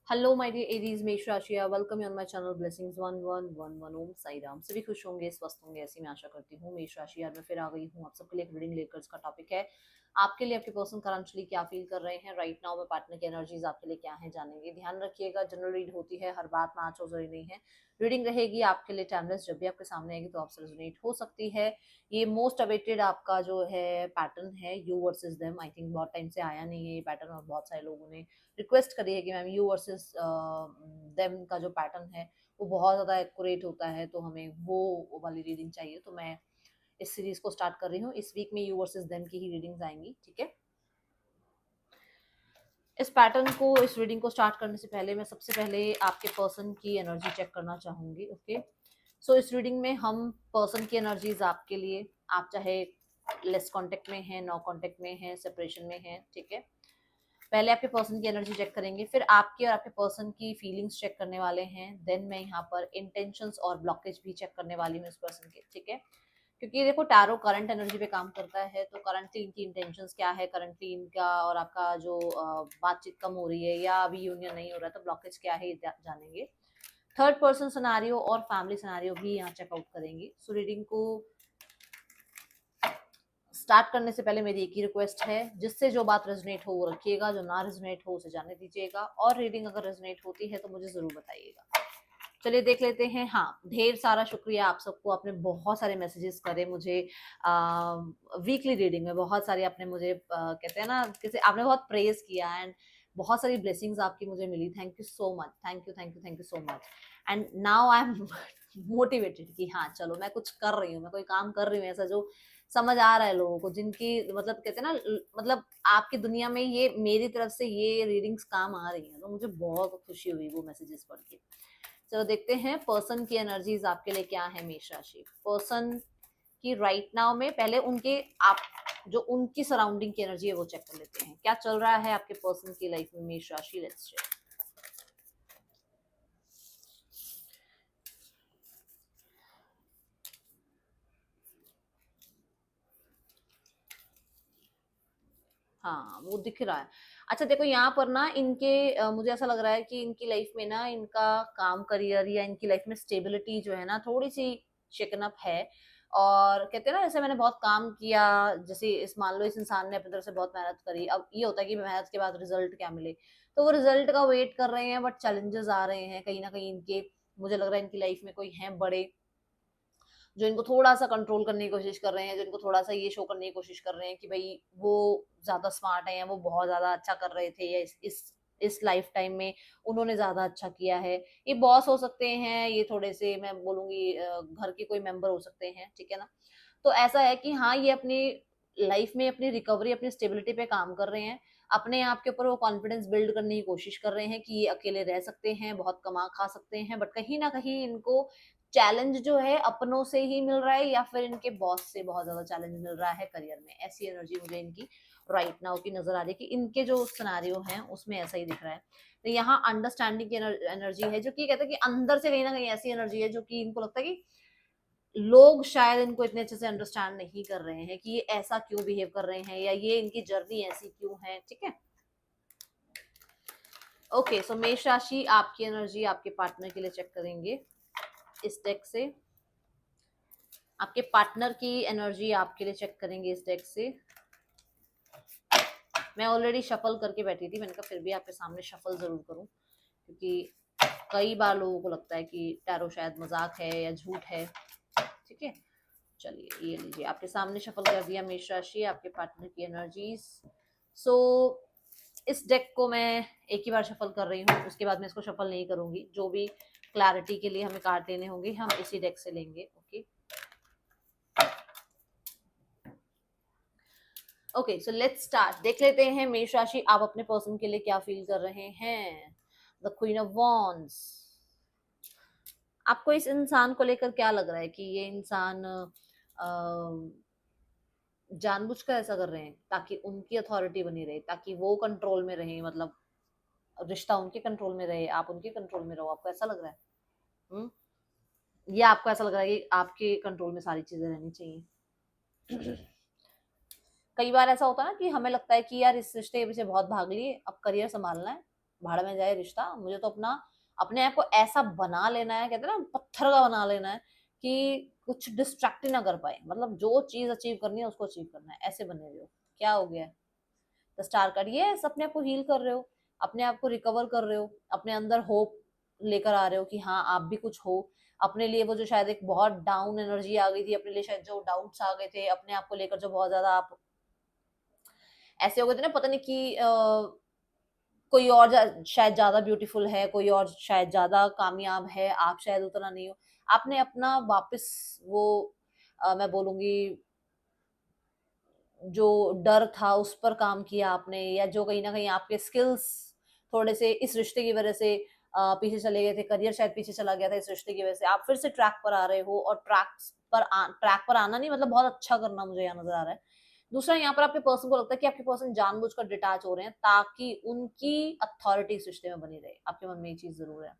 Hello my dear Aries, मेष राशि, welcome you on my channel blessings 1111 ओम साई राम। सभी खुश होंगे, स्वस्थ होंगे, ऐसी मैं आशा करती हूँ। मेष राशि यार मैं फिर आ गई हूँ आप सबके लिए एक रीडिंग लेकर। इसका टॉपिक है आपके लिए आपके पर्सन करंटली क्या फील कर रहे हैं राइट नाउ में, पार्टनर की एनर्जीज आपके लिए क्या है जानेंगे। ध्यान रखिएगा, जनरल रीड होती है, हर बात मैच हो जरूरी नहीं है। रीडिंग रहेगी आपके लिए टाइमलेस, जब भी आपके सामने आएगी तो आपसे रेजोनेट हो सकती है। ये मोस्ट अवेटेड आपका जो है पैटर्न है, you versus them. I think बहुत टाइम से आया नहीं है ये पैटर्न, और बहुत सारे लोगों ने रिक्वेस्ट करी है कि मैम यू वर्सेस देम का जो पैटर्न है वो बहुत ज़्यादा एक्यूरेट होता है, तो हमें वो वाली रीडिंग चाहिए। तो मैं इस सीरीज को स्टार्ट कर रही हूँ। इस वीक में यू वर्सेस देम की ही रीडिंग्स आएंगी, ठीक है। इस पैटर्न को, इस रीडिंग को स्टार्ट करने से पहले मैं सबसे पहले आपके पर्सन की एनर्जी चेक करना चाहूंगी। ओके, सो इस रीडिंग में हम पर्सन की एनर्जीज आपके लिए, आप चाहे लेस कांटेक्ट में हैं, नो कांटेक्ट में हैं, सेपरेशन में हैं, ठीक है। पहले आपके पर्सन की एनर्जी चेक करेंगे, फिर आपके और आपके पर्सन की फीलिंग्स चेक करने वाले हैं। देन मैं यहाँ पर इंटेंशंस और ब्लॉकेज भी चेक करने वाली हूँ इस पर्सन के, ठीक है। क्योंकि देखो टैरो करंट एनर्जी पे काम करता है, तो करंटली इनकी इंटेंशंस क्या है, करंटली इनका और आपका जो बातचीत कम हो रही है या अभी यूनियन नहीं हो रहा है, तो ब्लॉकेज क्या है ये जानेंगे। थर्ड पर्सन सिनारियो और फैमिली सिनारियो भी यहाँ चेकआउट करेंगे। सो रीडिंग को स्टार्ट करने से पहले मेरी एक ही रिक्वेस्ट है, जिससे जो बात रेजोनेट हो वो रखिएगा, जो ना रेजोनेट हो उसे जाने दीजिएगा, और रीडिंग अगर रेजोनेट होती है तो मुझे जरूर बताइएगा। चलिए देख लेते हैं। हाँ, ढेर सारा शुक्रिया आप सबको, आपने बहुत सारे मैसेजेस करे मुझे वीकली रीडिंग में। बहुत सारे आपने मुझे कहते हैं ना, जैसे आपने बहुत प्रेज किया, एंड बहुत सारी ब्लेसिंग्स आपकी मुझे मिली। Thank you so much, thank you thank you thank you so much. And now I am motivated कि हाँ चलो मैं कुछ कर रही हूँ, मैं कोई काम कर रही हूँ ऐसा जो समझ आ रहा है लोगों को, जिनकी मतलब कहते हैं ना, मतलब आपकी दुनिया में ये मेरी तरफ से ये रीडिंग्स काम आ रही हैं, तो मुझे बहुत खुशी हुई वो मैसेजेस पढ़ के। चलो देखते हैं पर्सन की एनर्जीज आपके लिए क्या है। मेष राशि पर्सन की राइट नाउ में पहले उनके, आप जो उनकी सराउंडिंग की एनर्जी है वो चेक कर लेते हैं, क्या चल रहा है आपके पर्सन की लाइफ में। मेष राशि, लेट्स चेक। हाँ वो दिख रहा है। अच्छा देखो यहाँ पर ना इनके मुझे ऐसा लग रहा है कि इनकी लाइफ में ना, इनका काम करियर या इनकी लाइफ में स्टेबिलिटी जो है ना, थोड़ी सी शेकन अप है। और कहते हैं ना, जैसे मैंने बहुत काम किया, जैसे इस मान लो इस इंसान ने अपनी तरफ से बहुत मेहनत करी, अब ये होता है कि मेहनत के बाद रिजल्ट क्या मिले, तो वो रिजल्ट का वेट कर रहे हैं, बट चैलेंजेस आ रहे हैं कहीं ना कहीं इनके। मुझे लग रहा है इनकी लाइफ में कोई है बड़े, जो इनको थोड़ा सा कंट्रोल करने की कोशिश कर रहे हैं, जो इनको थोड़ा सा ये शो करने की कोशिश कर रहे हैं कि भाई वो ज्यादा स्मार्ट है, या वो बहुत ज्यादा अच्छा कर रहे थे, या इस लाइफ टाइम में उन्होंने ज्यादा अच्छा किया है। ये बॉस हो सकते हैं, ये थोड़े से मैं बोलूंगी घर के कोई मेंबर हो सकते हैं, ठीक है ना। तो ऐसा है कि हाँ, ये अपनी लाइफ में अपनी रिकवरी, अपनी स्टेबिलिटी पे काम कर रहे हैं। अपने आप के ऊपर वो कॉन्फिडेंस बिल्ड करने की कोशिश कर रहे हैं कि ये अकेले रह सकते हैं, बहुत कमा खा सकते हैं, बट कहीं ना कहीं इनको चैलेंज जो है अपनों से ही मिल रहा है, या फिर इनके बॉस से बहुत ज्यादा चैलेंज मिल रहा है करियर में। ऐसी एनर्जी मुझे इनकी राइट नाउ की नजर आ रही है कि इनके जो सिनेरियो हैं उसमें ऐसा ही दिख रहा है। तो यहाँ अंडरस्टैंडिंग की एनर्जी है, जो कि कहते हैं कि अंदर से कहीं ना कहीं ऐसी एनर्जी है जो कि इनको लगता है कि लोग शायद इनको इतने अच्छे से अंडरस्टैंड नहीं कर रहे हैं कि ये ऐसा क्यों बिहेव कर रहे हैं, या ये इनकी जर्नी ऐसी क्यों है, ठीक है। ओके, सो मेष राशि आपकी एनर्जी आपके पार्टनर के लिए चेक करेंगे इस डेक से। आपके पार्टनर की एनर्जी आपके लिए चेक करेंगे इस डेक से। मैं ऑलरेडी शफल करके बैठी थी, मैंने कहा फिर भी आपके सामने शफल जरूर करूं, क्योंकि कई बार लोगों को लगता है कि टैरो शायद मजाक है या झूठ है, ठीक है। चलिए ये लीजिए, आपके सामने शफल कर दिया मेष राशि आपके पार्टनर की एनर्जीज। सो इस डेक को मैं एक ही बार शफल कर रही हूँ, उसके बाद मैं इसको शफल नहीं करूंगी। जो भी क्लैरिटी के लिए हमें कार्ड लेने होंगे हम इसी डेक से लेंगे। Okay okay, so let's start. देख लेते हैं मेष राशि आप अपने पर्सन के लिए क्या फील कर रहे हैं। The queen of wands. आपको इस इंसान को लेकर क्या लग रहा है कि ये इंसान जानबूझकर ऐसा कर रहे हैं ताकि उनकी अथॉरिटी बनी रहे, ताकि वो कंट्रोल में रहे, मतलब रिश्ता उनके कंट्रोल में रहे, आप उनके कंट्रोल में रहो। आपको ऐसा लग रहा है? हम्म, या आपको ऐसा लग रहा है कि आपके कंट्रोल में सारी चीजें रहनी चाहिए? कई बार ऐसा होता है ना कि हमें लगता है कि यार इस रिश्ते के पीछे बहुत भाग लिए, अब करियर संभालना है, भाड़ में जाए रिश्ता, मुझे तो अपना अपने आप को ऐसा बना लेना है, कहते हैं ना पत्थर का बना लेना है कि कुछ डिस्ट्रैक्ट ही ना कर पाए, मतलब जो चीज अचीव करनी है उसको अचीव करना है, ऐसे बने रहे हो। क्या हो गया? द स्टार कार्ड, ये अपने आप को हील कर रहे हो, अपने आप को रिकवर कर रहे हो, अपने अंदर होप लेकर आ रहे हो कि हाँ आप भी कुछ हो अपने लिए। वो जो शायद एक बहुत डाउन एनर्जी आ गई थी अपने लिए, शायद जो डाउट्स आ गए थे अपने आप को लेकर, जो बहुत ज्यादा आप ऐसे हो गए थे ना, पता नहीं कि कोई और शायद ज्यादा ब्यूटीफुल है, कोई और शायद ज्यादा कामयाब है, आप शायद उतना नहीं हो। आपने अपना वापस वो मैं बोलूंगी जो डर था उस पर काम किया आपने, या जो कहीं ना कहीं आपके स्किल्स थोड़े से इस रिश्ते की वजह से पीछे चले गए थे, करियर शायद पीछे चला गया था इस रिश्ते की वजह से, आप फिर से ट्रैक पर आ रहे हो। और ट्रैक पर आना नहीं मतलब बहुत अच्छा करना, मुझे यहाँ नजर आ रहा है। दूसरा, यहाँ पर आपके पर्सन को लगता है कि आपके पर्सन जानबूझकर डिटैच हो रहे हैं ताकि उनकी अथॉरिटी इस रिश्ते में बनी रहे, आपके मन में ये चीज जरूर है।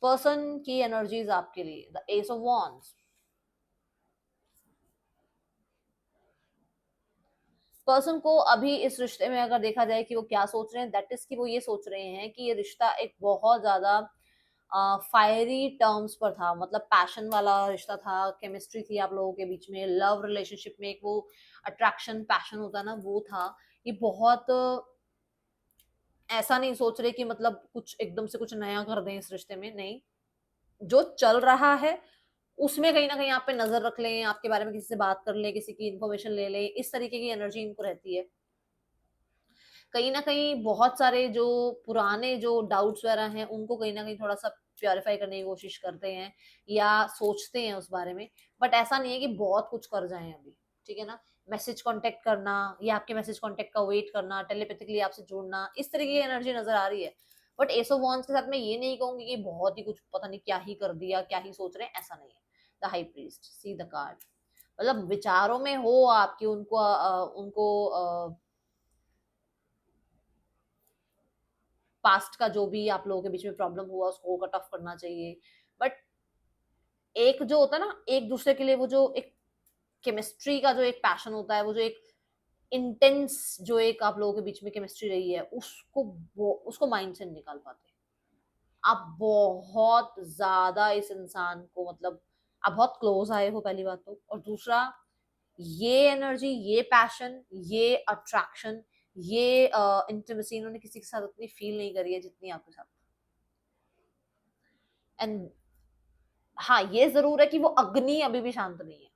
पर्सन की एनर्जीज आपके लिए the S of wands. Person को अभी इस रिश्ते में अगर देखा जाए कि वो क्या सोच रहे हैं, दैट इज कि वो ये सोच रहे हैं कि ये रिश्ता एक बहुत ज्यादा फायरी टर्म्स पर था, मतलब पैशन वाला रिश्ता था, केमिस्ट्री थी आप लोगों के बीच में, लव रिलेशनशिप में एक वो अट्रैक्शन पैशन होता है ना, वो था। ये बहुत ऐसा नहीं सोच रहे कि मतलब कुछ एकदम से कुछ नया कर दें इस रिश्ते में, नहीं। जो चल रहा है उसमें कहीं ना कहीं आप पे नजर रख लें, आपके बारे में किसी से बात कर लें, किसी की इन्फॉर्मेशन ले लें, इस तरीके की एनर्जी इनको रहती है। कहीं ना कहीं बहुत सारे जो पुराने जो डाउट्स वगैरह हैं उनको कहीं ना कहीं थोड़ा सा प्योरीफाई करने की कोशिश करते हैं या सोचते हैं उस बारे में। बट ऐसा नहीं है कि बहुत कुछ कर जाएं अभी, ठीक है ना। मैसेज कांटेक्ट करना या आपके मैसेज कांटेक्ट का वेट करना, टेलीपैथिकली आपसे जुड़ना, इस तरीके की एनर्जी नजर आ रही है। बट एसो वॉन्स के साथ मैं ये नहीं कहूंगी कि बहुत ही कुछ पता नहीं क्या ही कर दिया, क्या ही सोच रहे हैं, ऐसा नहीं है। The high priest, see the card, मतलब विचारों में हो आपकी, उनको पास्ट का जो भी आप लोगों के बीच में प्रॉब्लम हुआ उसको कट ऑफ करना चाहिए। बट एक जो होता है ना एक दूसरे के लिए, वो जो एक केमिस्ट्री का जो एक पैशन होता है, वो जो एक इंटेंस जो एक आप लोगों के बीच में केमिस्ट्री रही है, उसको माइंड से नहीं निकाल पाते। आप बहुत ज्यादा इस इंसान को, मतलब आप बहुत क्लोज आए हो पहली बात तो, और दूसरा ये एनर्जी, ये पैशन, ये अट्रैक्शन, ये इंटीमेसी इन्होंने किसी के साथ उतनी फील नहीं करी है जितनी आपके साथ। एंड हाँ ये जरूर है कि वो अग्नि अभी भी शांत नहीं है,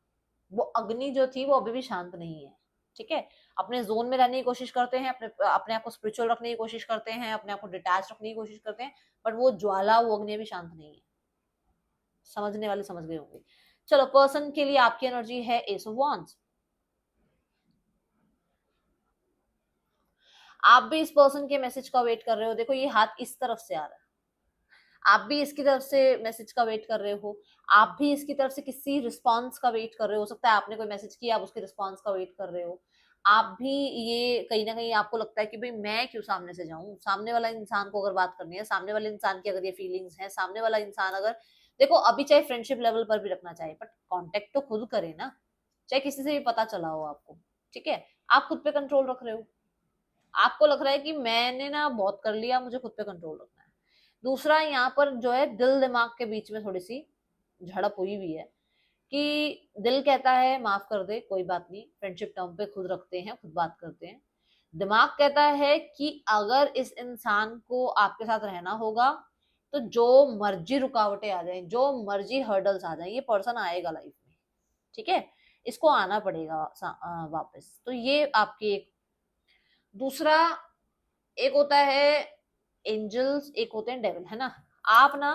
वो अग्नि जो थी वो अभी भी शांत नहीं है, ठीक है। अपने जोन में रहने की कोशिश करते हैं, अपने अपने आप को स्पिरिचुअल रखने की कोशिश करते हैं, अपने आप को डिटैच रखने की कोशिश करते हैं, बट वो ज्वाला, वो अग्नि अभी शांत नहीं है। समझने वाले समझ गए होंगे। चलो, पर्सन के लिए आपकी एनर्जी है एस ऑफ वांड्स। आप भी इस पर्सन के मैसेज का वेट कर रहे हो, देखो ये हाथ इस तरफ से आ रहा है, आप भी इसकी तरफ से मैसेज का वेट कर रहे हो, आप भी इसकी तरफ से किसी रिस्पांस का वेट कर रहे हो सकता है आपने कोई मैसेज किया, आप उसके रिस्पांस का वेट कर रहे हो। आप भी ये कहीं ना कहीं आपको लगता है कि भाई मैं क्यों सामने से जाऊं, सामने वाला इंसान को अगर बात करनी है, सामने वाले इंसान की अगर ये फीलिंग्स है, सामने वाला इंसान अगर, देखो अभी चाहे फ्रेंडशिप लेवल पर भी रखना चाहे बट कांटेक्ट तो खुद करे ना, चाहे किसी से भी पता चला हो आपको, ठीक है। आप खुद पे कंट्रोल रख रहे हो, आपको लग रहा है कि मैंने ना बहुत कर लिया, मुझे खुद पे कंट्रोल रखना है। दूसरा, यहाँ पर जो है दिल दिमाग के बीच में थोड़ी सी झड़प हुई हुई है कि दिल कहता है माफ कर दे, कोई बात नहीं, फ्रेंडशिप टर्म पे खुद रखते हैं, खुद बात करते हैं। दिमाग कहता है कि अगर इस इंसान को आपके साथ रहना होगा तो जो मर्जी रुकावटें आ जाए, जो मर्जी हर्डल्स आ जाए, ये पर्सन आएगा लाइफ में, ठीक है। इसको आना पड़ेगा वापस, तो ये आपकी एक। दूसरा, एक होता है एंजल्स, एक होते हैं डेविल, है ना। आप ना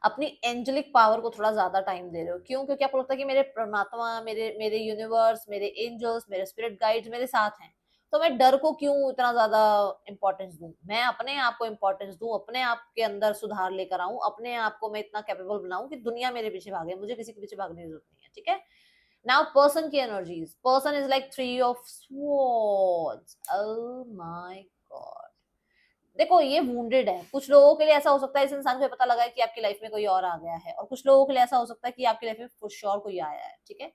अपनी एंजेलिक पावर को थोड़ा ज्यादा टाइम दे रहे हो, क्यों? क्योंकि आपको लगता है कि मेरे परमात्मा, मेरे मेरे यूनिवर्स, मेरे एंजल्स, मेरे स्पिरिट गाइड्स मेरे साथ हैं, तो मैं डर को क्यों इतना ज्यादा इंपॉर्टेंस दूं, मैं अपने आप को इंपॉर्टेंस दूं, अपने आप के अंदर सुधार लेकर आऊं, अपने आप को मैं इतना कैपेबल बनाऊं कि दुनिया मेरे पीछे भागे, मुझे किसी के पीछे भागने की जरूरत नहीं है, ठीक है। नाउ पर्सन की energies, person is like three of swords, oh my God. देखो ये वुंडेड है, कुछ लोगों के लिए ऐसा हो सकता है इस इंसान को ये पता लगा है कि आपकी लाइफ में कोई और आ गया है, और कुछ लोगों के लिए ऐसा हो सकता है कि आपकी लाइफ में फॉर श्योर कोई आया है, ठीक है।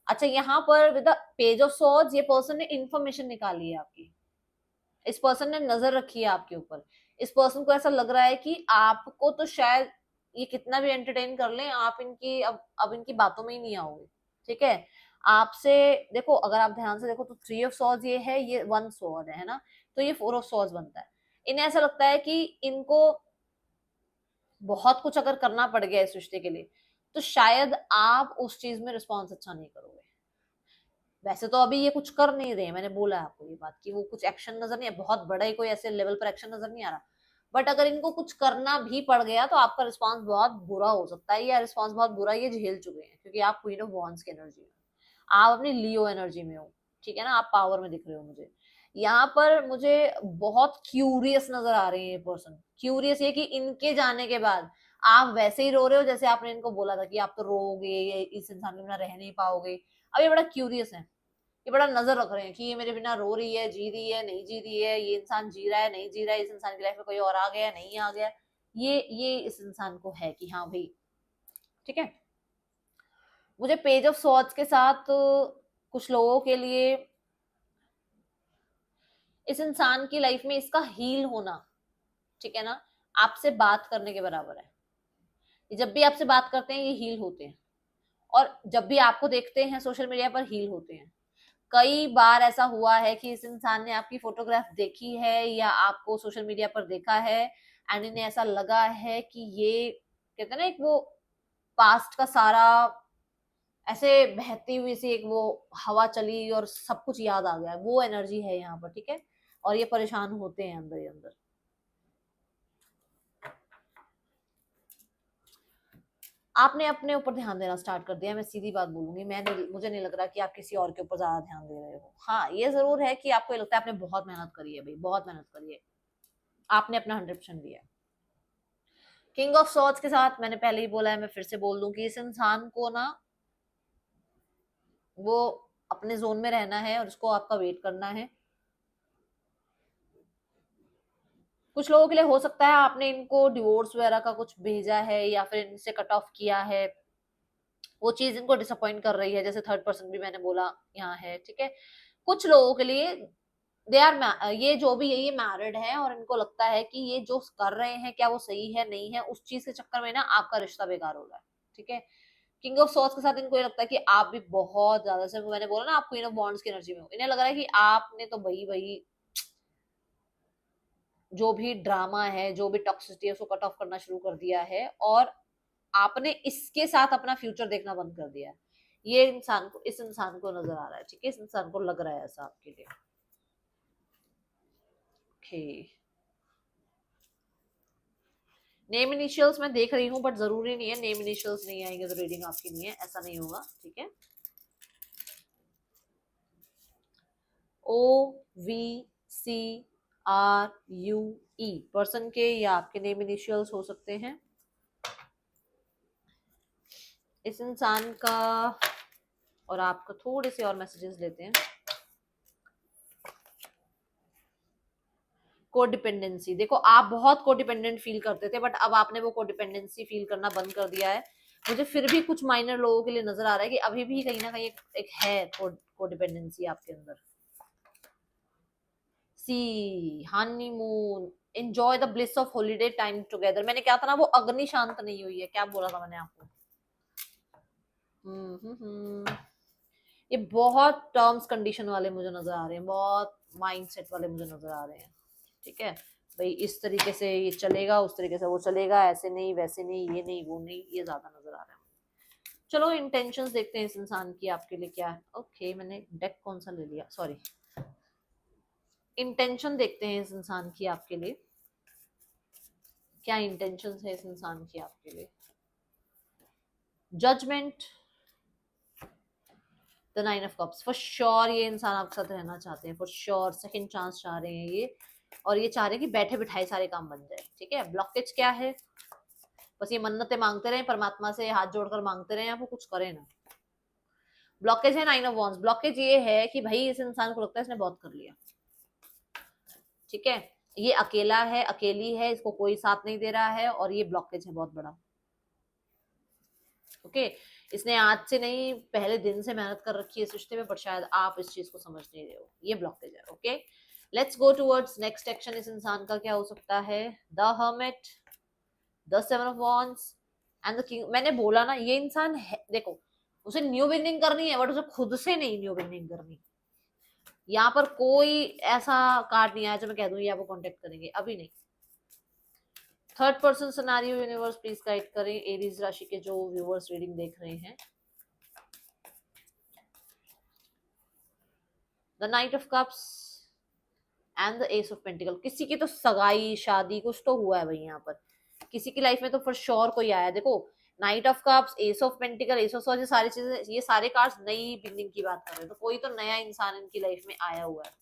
अच्छा, यहाँ पर with the page of swords ये पर्सन ने इंफॉर्मेशन निकाली है आपकी, इस पर्सन ने नजर रखी है आपके ऊपर, इस पर्सन को ऐसा लग रहा है कि आपको तो शायद ये कितना भी एंटरटेन कर लें, आप इनकी अब इनकी बातों में ही नहीं आओगे, ठीक है। आपसे देखो, अगर आप ध्यान से देखो तो 3 ऑफ सॉर्ड्स ये है, ये 1 सॉर्ड है ना, तो ये 4 ऑफ सॉर्ड्स बनता है। इन्हें ऐसा लगता है कि इनको बहुत कुछ अगर करना पड़ गया इस रिश्ते के लिए, तो शायद आप उस चीज में रिस्पॉन्स अच्छा नहीं करोगे। वैसे तो अभी ये कुछ कर नहीं रहे हैं, मैंने बोला है आपको ये बात कि वो कुछ एक्शन नजर नहीं है, बहुत बड़ा ही कोई ऐसे लेवल पर एक्शन नजर नहीं आ रहा। बट अगर इनको कुछ करना भी पड़ गया तो आपका रिस्पॉन्स बहुत बुरा हो सकता है, या रिस्पॉन्स बहुत बुरा ये झेल चुके हैं, क्योंकि आप क्वीन ऑफ वॉन्ड्स की एनर्जी में, आप अपनी लियो एनर्जी में हो, ठीक है ना, आप पावर में दिख रहे हो मुझे। यहाँ पर मुझे बहुत क्यूरियस नजर आ रहे हैं ये पर्सन। क्यूरियस ये कि इनके जाने के बाद आप वैसे ही रो रहे हो जैसे आपने इनको बोला था कि आप तो रोओगे, ये इस इंसान के बिना रह नहीं पाओगे। अब ये बड़ा क्यूरियस है, ये बड़ा नजर रख रहे हैं कि ये मेरे बिना रो रही है, जी रही है, नहीं जी रही है, ये इंसान जी रहा है, नहीं जी रहा है, इस इंसान की लाइफ में कोई और आ गया, नहीं आ गया। ये इस इंसान को है कि हाँ भाई, ठीक है। मुझे पेज ऑफ सॉर्ड्स के साथ कुछ लोगों के लिए इस इंसान की लाइफ में इसका हील होना, ठीक है ना, आपसे बात करने के बराबर है। ये जब भी आपसे बात करते हैं ये हील होते हैं, और जब भी आपको देखते हैं सोशल मीडिया पर हील होते हैं। कई बार ऐसा हुआ है कि इस इंसान ने आपकी फोटोग्राफ देखी है या आपको सोशल मीडिया पर देखा है, एंड इन्हें ऐसा लगा है कि ये, कहते हैं ना, एक वो पास्ट का सारा ऐसे बहती हुई सी एक वो हवा चली और सब कुछ याद आ गया, वो एनर्जी है यहाँ पर, ठीक है। और ये परेशान होते हैं अंदर ही अंदर। आपने अपने ऊपर ध्यान देना स्टार्ट कर दिया, मैं सीधी बात बोलूंगी, मुझे नहीं लग रहा कि आप किसी और के ऊपर ज्यादा ध्यान दे रहे हो। हाँ, ये जरूर है कि आपको ये लगता है आपने बहुत मेहनत करी है भाई, बहुत मेहनत करी है, आपने अपना 100% दिया। किंग ऑफ सॉर्ड्स के साथ मैंने पहले ही बोला है, मैं फिर से बोल दूं कि इस इंसान को ना, वो अपने जोन में रहना है और उसको आपका वेट करना है। कुछ लोगों के लिए हो सकता है आपने इनको डिवोर्स वगैरह का कुछ भेजा है या फिर इनसे कट ऑफ किया है, वो चीज इनको डिसअपॉइंट कर रही है, जैसे थर्ड पर्सन भी मैंने बोला यहाँ है, ठीक है। कुछ लोगों के लिए दे आर, ये जो भी है ये मैरिड है और इनको लगता है कि ये जो कर रहे हैं क्या वो सही है नहीं है, उस चीज के चक्कर में ना आपका रिश्ता बेकार हो रहा है, ठीक है। किंग ऑफ सॉर्ड्स के साथ इनको ये लगता है कि आप भी बहुत ज्यादा, से मैंने बोला ना आप क्वीन ऑफ बॉन्ड्स की एनर्जी में हो, इन्हें लग रहा है कि आपने तो वही वही जो भी ड्रामा है, जो भी टॉक्सिसिटी है, उसको कट ऑफ करना शुरू कर दिया है, और आपने इसके साथ अपना फ्यूचर देखना बंद कर दिया है। ये इंसान को, इस इंसान को नजर आ रहा है, ठीक है, इस इंसान को लग रहा है ऐसा आपके लिए। ओके, नेम इनिशियल्स मैं देख रही हूँ, बट जरूरी नहीं है, नेम इनिशियल्स नहीं आएंगे तो रीडिंग आपकी नहीं है, ऐसा नहीं होगा, ठीक है। OVCRUE पर्सन के या आपके नेम इनिशियल्स हो सकते हैं। इस इंसान का और आपका थोड़े से और मैसेजेस लेते हैं। कोडिपेंडेंसी, देखो आप बहुत कोडिपेंडेंट फील करते थे, बट अब आपने वो कोडिपेंडेंसी फील करना बंद कर दिया है। मुझे फिर भी कुछ माइनर लोगों के लिए नजर आ रहा है कि अभी भी कहीं ना कहीं एक है कोडिपेंडेंसी आपके अंदर। C honeymoon, enjoy the bliss of holiday time together, मैंने क्या था ना, वो अग्नि शांत नहीं हुई है, क्या बोला था मैंने आपको। ये बहुत टर्म्स कंडीशन वाले मुझे नजर आ रहे हैं, बहुत माइंडसेट वाले मुझे नजर आ रहे हैं, ठीक है। भाई इस तरीके से ये चलेगा, उस तरीके से वो चलेगा, ऐसे नहीं वैसे नहीं, ये नहीं वो नहीं, ये ज्यादा नजर आ रहा है। चलो इंटेंशंस देखते हैं इस इंसान की आपके लिए क्या है। ओके, मैंने डेक कौन सा ले लिया, सॉरी। इंटेंशन देखते हैं इस इंसान की आपके लिए, क्या इंटेंशंस है इस इंसान की आपके लिए। Judgement, the 9 of cups, for sure ये इंसान आपके साथ रहना चाहते हैं, फॉर श्योर सेकंड चांस चाह रहे हैं ये, और ये चाह रहे हैं कि बैठे बिठाए सारे काम बन जाए, ठीक है। ब्लॉकेज क्या है, बस ये मन्नतें मांगते रहे परमात्मा से, हाथ जोड़कर मांगते रहे, वो कुछ करे ना। ब्लॉकेज है 9 ऑफ वॉन्ड्स, ब्लॉकेज ये है कि भाई इस इंसान को लगता है इसने बहुत कर लिया, ठीक है। ये अकेला है, अकेली है, इसको कोई साथ नहीं दे रहा है, और ये ब्लॉकेज है बहुत बड़ा, ओके। इसने आज से नहीं, पहले दिन से मेहनत कर रखी है इस रिश्ते में, पर शायद आप इस चीज को समझ नहीं रहे हो, ये ब्लॉकेज है, okay. Let's go towards next action. इस इंसान का क्या हो सकता है? The hermit, the seven of wands and the king. मैंने बोला ना ये इंसान है, देखो उसे न्यू बिगनिंग करनी है बट उसे खुद से नहीं न्यू बिगनिंग करनी। यहाँ पर कोई ऐसा कार्ड नहीं आया जो मैं कह दूं ये आपको कांटेक्ट करेंगे, अभी नहीं। Third person scenario universe please guide करें एरीज राशि के जो व्यूअर्स रीडिंग देख रहे हैं। The night of cups and the S of pentacle. किसी की तो सगाई शादी कुछ तो हुआ है भाई यहाँ पर, किसी की लाइफ में तो फॉर श्योर कोई आया है। देखो night of cups, S of pentacle, S of swords, ये सारी चीजें, ये सारे कार्ड्स नई बिगनिंग की बात कर रहे हैं, तो कोई तो नया इंसान इनकी लाइफ में आया हुआ है।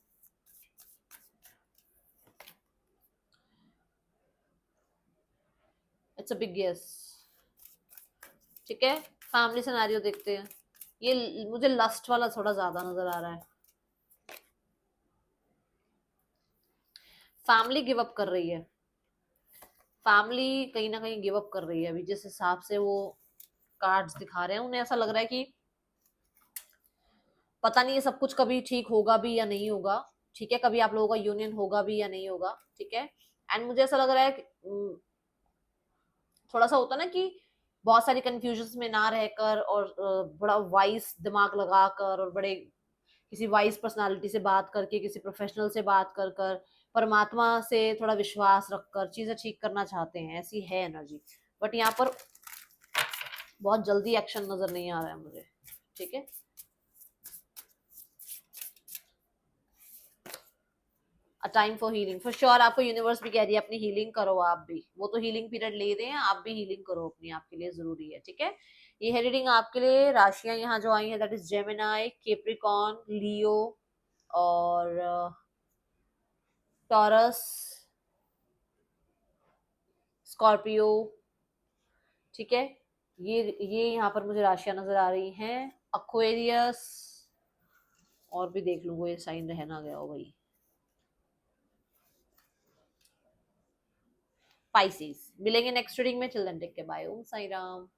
It's a big yes. ठीक है, फैमिली सिनेरियो देखते हैं। ये मुझे लस्ट वाला थोड़ा ज्यादा नजर आ रहा है। फैमिली गिव अप कर रही है, फैमिली कहीं ना कहीं गिव अप कर रही है अभी, जिस हिसाब से वो कार्ड्स दिखा रहे हैं उन्हें ऐसा लग रहा है कि पता नहीं ये सब कुछ कभी ठीक होगा भी या नहीं होगा। ठीक है, कभी आप लोगों का यूनियन होगा भी या नहीं होगा। ठीक है, एंड मुझे ऐसा लग रहा है कि थोड़ा सा होता ना कि बहुत सारी कंफ्यूजन में ना रहकर और बड़ा वाइज दिमाग लगाकर और बड़े किसी वाइज पर्सनालिटी से बात करके, किसी प्रोफेशनल से बात कर कर, परमात्मा से थोड़ा विश्वास रखकर चीजें ठीक करना चाहते हैं, ऐसी है एनर्जी। बट यहाँ पर बहुत जल्दी एक्शन नजर नहीं आ रहा है मुझे। ठीक है, a time for healing for sure. आपको यूनिवर्स भी कह रही है अपनी हीलिंग करो, आप भी, वो तो हीलिंग पीरियड ले रहे हैं, आप भी हीलिंग करो अपनी, आपके लिए जरूरी है। ठीक है, ये है रीडिंग आपके लिए। राशियां यहाँ जो आई हैं दैट इज जेमिनाई, केप्रिकॉन, लियो और टॉरस, स्कॉर्पियो। ठीक है, ये यहाँ पर मुझे राशियां नजर आ रही हैं। अक्वेरियस, और भी देख लूँ वो ये साइन रह ना गया हो भाई। पाइसेस। मिलेंगे नेक्स्ट रीडिंग में, चिल्ड्रन टेक के, बाय, ओम साई राम।